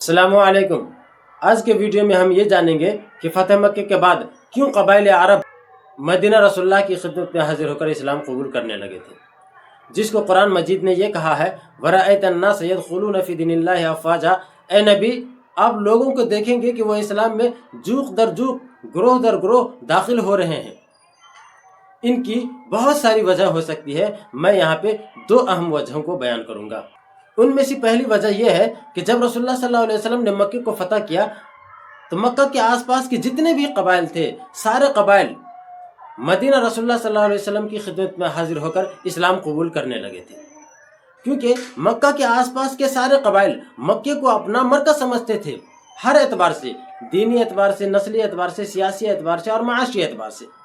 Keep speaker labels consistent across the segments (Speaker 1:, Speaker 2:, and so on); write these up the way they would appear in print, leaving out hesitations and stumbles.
Speaker 1: अस्सलामु अलैकुम। आज के वीडियो में हम ये जानेंगे कि फ़तह मक्के के बाद क्यों कबाइल अरब मदीना रसूलुल्लाह की खिदमत में हाजिर होकर इस्लाम कबूल करने लगे थे, जिसको कुरान मजीद ने ये कहा है वरअयतन नास यदखुलून फी दीनिल्लाहि अफ़वाजा। ए नबी, आप लोगों को देखेंगे कि वो इस्लाम में जूक दर जूक, ग्रोह दर ग्रोह दाखिल हो रहे हैं। इनकी बहुत सारी वजह हो सकती है, मैं यहाँ पे दो अहम वजहों को बयान करूँगा। उनमें से पहली वजह यह है कि जब रसूलुल्लाह सल्लल्लाहु अलैहि वसल्लम ने मक्के को फतह किया तो मक्का के आसपास के जितने भी कबाइल थे, सारे कबाइल मदीना रसूलुल्लाह सल्लल्लाहु अलैहि वसल्लम की खिदमत में हाजिर होकर इस्लाम कबूल करने लगे थे, क्योंकि मक्का के आसपास के सारे कबाइल मक्के को अपना मरकज समझते थे, हर एतबार से, दीनी एतबार से, नस्ली एतबार से, सियासी एतबार से और माशी एतबार से।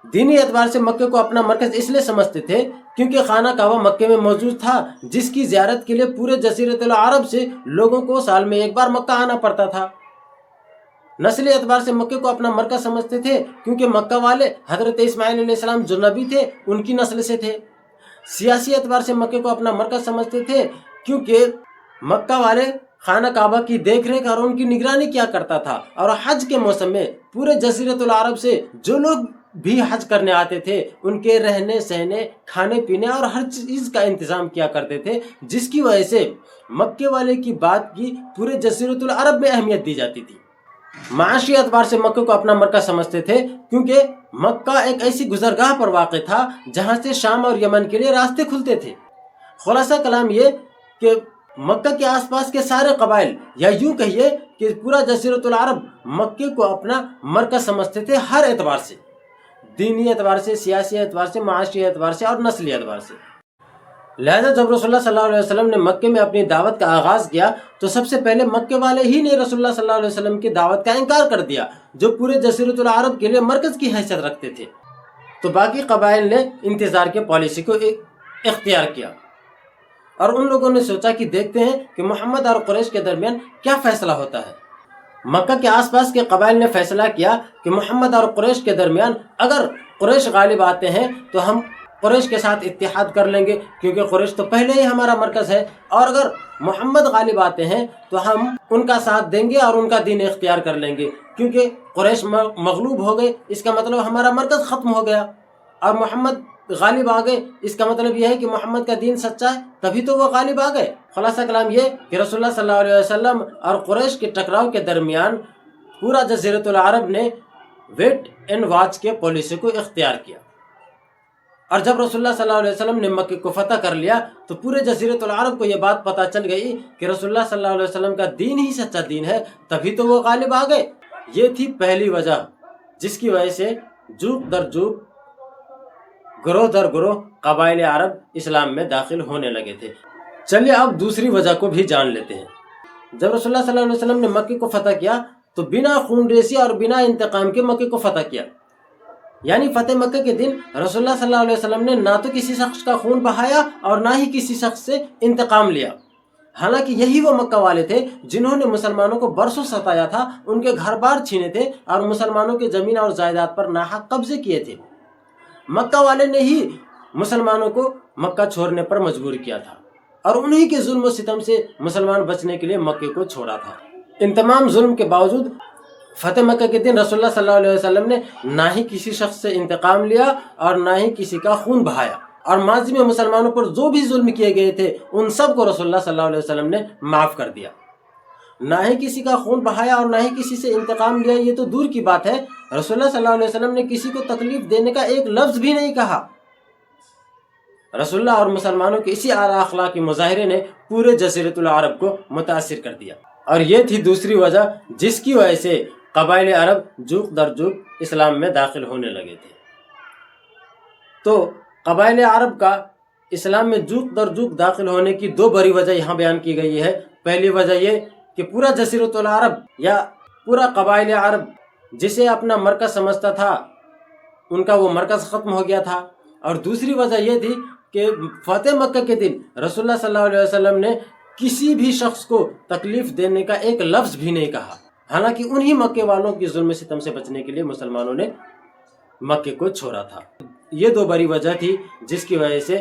Speaker 1: दीनी एतबार से मक्के को अपना मरकज इसलिए समझते थे क्योंकि खाना काबा मक्के में मौजूद था, जिसकी ज़ियारत के लिए पूरे जज़ीरतुल अरब से लोगों को साल में एक बार मक्का आना पड़ता था। नस्ली एतबार से मक्के को अपना मरकज समझते थे क्योंकि मक्का वाले हज़रत इस्माइल अलैहिस्सलाम जो नबी थे उनकी नस्ल से थे। सियासी एतबार से मक्के को अपना मरकज समझते थे क्योंकि मक्का वाले खाना काबा की देख रेख और उनकी निगरानी किया करता था, और हज के मौसम में पूरे जज़ीरतुल अरब से जो लोग भी हज करने आते थे उनके रहने सहने, खाने पीने और हर चीज़ का इंतज़ाम किया करते थे, जिसकी वजह से मक्के वाले की बात की पूरे जज़ीरतुल अरब में अहमियत दी जाती थी। माशी एतबार से मक्के को अपना मरकज समझते थे क्योंकि मक्का एक ऐसी गुजरगाह पर वाक़ था जहाँ से शाम और यमन के लिए रास्ते खुलते थे। खुलासा कलाम ये कि मक्का के आसपास के सारे कबाइल, या यूँ कहिए कि पूरा जज़ीरतुल अरब मक्के को अपना मरकज समझते थे, हर एतबार से, दीनी एतबार से, सियासी एतबार से, माशी एतबार से और नस्ली एतबार से। लिहाजा जब रसूलुल्लाह सल्लल्लाहु अलैहि वसल्लम ने मक्के में अपनी दावत का आगाज़ किया तो सबसे पहले मक्के वाले ही ने रसूलुल्लाह सल्लल्लाहु अलैहि वसल्लम की दावत का इनकार कर दिया, जो पूरे जज़ीरतुल अरब के लिए मरकज़ की हैसियत रखते थे। तो बाकी कबाइल ने इंतज़ार की पॉलिसी को इख्तियार किया और उन लोगों ने सोचा कि देखते हैं कि मोहम्मद और कुरैश के दरमियान क्या फ़ैसला होता है। मक्का के आसपास के कबाइल ने फैसला किया कि मोहम्मद और कुरैश के दरमियान अगर कुरैश गालिब आते हैं तो हम कुरैश के साथ इत्तेहाद कर लेंगे, क्योंकि कुरैश तो पहले ही हमारा मरकज़ है, और अगर मोहम्मद गालिब आते हैं तो हम उनका साथ देंगे और उनका दीन इख्तियार कर लेंगे, क्योंकि कुरैश मगलूब हो गए, इसका मतलब हमारा मरकज़ ख़त्म हो गया, और मोहम्मद गालिब आ गए, इसका मतलब यह है कि मोहम्मद का दीन सच्चा है, तभी तो वो गालिब आ गए। खुलासा कलाम ये कि रसूलुल्लाह सल्लल्लाहु अलैहि वसल्लम और कुरैश के टकराव के दरमियान पूरा जज़ीरतुल अरब ने वेट एंड वॉच के पॉलिसी को इख्तियार किया, और जब रसूलुल्लाह सल्लल्लाहु अलैहि वसल्लम ने मक्के को फतह कर लिया तो पूरे जज़ीरतुल अरब को यह बात पता चल गई कि रसूलुल्लाह सल्लल्लाहु अलैहि वसल्लम का दीन ही सच्चा दीन है, तभी तो वो गालिब आ गए। ये थी पहली वजह जिसकी वजह से जूक दर जूक, ग्रोह दर ग्रोह कबाइल अरब इस्लाम में दाखिल होने लगे थे। चलिए अब दूसरी वजह को भी जान लेते हैं। जब रसूलुल्लाह सल्लल्लाहु अलैहि वसल्लम ने मक्के को फतह किया तो बिना खून रेसी और बिना इंतकाम के मक्के को फतह किया, यानी फतेह मक्के के दिन रसूलुल्लाह सल्लल्लाहु अलैहि वसल्लम ने ना तो किसी शख्स का खून बहाया और ना ही किसी शख्स से इंतकाम लिया। हालांकि यही वो मक्का वाले थे जिन्होंने मुसलमानों को बरसों सताया था, उनके घर बार छीने थे और मुसलमानों के ज़मीन और जायदाद पर नाहक कब्जे किए थे। मक्का वाले ने ही मुसलमानों को मक्का छोड़ने पर मजबूर किया था, और उन्हीं के जुल्म और सितम से मुसलमान बचने के लिए मक्के को छोड़ा था। इन तमाम जुल्म के बावजूद फतेह मक्का के दिन रसूलुल्लाह सल्लल्लाहु अलैहि वसल्लम ने ना ही किसी शख्स से इंतकाम लिया और ना ही किसी का खून बहाया, और माजी में मुसलमानों पर जो भी जुल्म किए गए थे उन सब को रसूलुल्लाह सल्लल्लाहु अलैहि वसल्लम ने माफ़ कर दिया। ना ही किसी का खून बहाया और ना ही किसी से इंतकाम लिया, ये तो दूर की बात है, रसूलुल्लाह सल्लल्लाहु अलैहि वसल्लम ने किसी को तकलीफ देने का एक लफ्ज़ भी नहीं कहा। रसूलुल्लाह और मुसलमानों के इसी आला अखलाक के मुजाहिरे ने पूरे जज़ीरतुल अरब को मुतासिर कर दिया, और ये थी दूसरी वजह जिसकी वजह से कबाइल अरब जूक दर जूक इस्लाम में दाखिल होने लगे थे। तो कबाइल अरब का इस्लाम में जूक दर जूक दाखिल होने की दो बड़ी वजह यहाँ बयान की गई है। पहली वजह ये कि पूरा जज़ीरतुल अरब या पूरा कबाइल अरब जिसे अपना मरकज़ समझता था, उनका वो मरकज़ ख़त्म हो गया था, और दूसरी वजह ये थी कि फ़तेह मक्का के दिन रसूलुल्लाह सल्लल्लाहु अलैहि वसल्लम ने किसी भी शख्स को तकलीफ़ देने का एक लफ्ज़ भी नहीं कहा। हालांकि उन्हीं मक्के वालों की जुल्म सितम से बचने के लिए मुसलमानों ने मक्के को छोड़ा था। ये दो बड़ी वजह थी जिसकी वजह से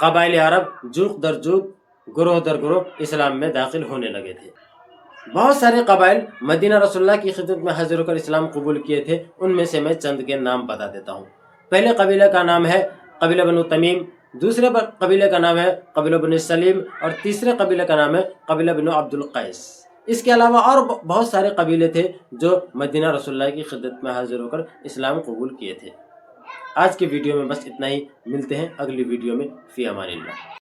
Speaker 1: कबाइल अरब जूक दर जूक گروہ در گروہ اسلام میں داخل ہونے لگے تھے۔ بہت سارے قبائل مدینہ رسول اللہ کی خدمت میں حاضر ہو کر اسلام قبول کیے تھے، ان میں سے میں چند کے نام بتا دیتا ہوں۔ پہلے قبیلہ کا نام ہے قبیلہ بنو تمیم، دوسرے قبیلے کا نام ہے قبیلہ بنو سلیم، اور تیسرے قبیلے کا نام ہے قبیلہ بنو عبد القیس۔ اس کے علاوہ اور بہت سارے قبیلے تھے جو مدینہ رسول اللہ کی خدمت میں حاضر ہو کر اسلام قبول کیے تھے۔ آج کی ویڈیو میں بس اتنا ہی، ملتے ہیں اگلی ویڈیو میں، فی امان اللہ۔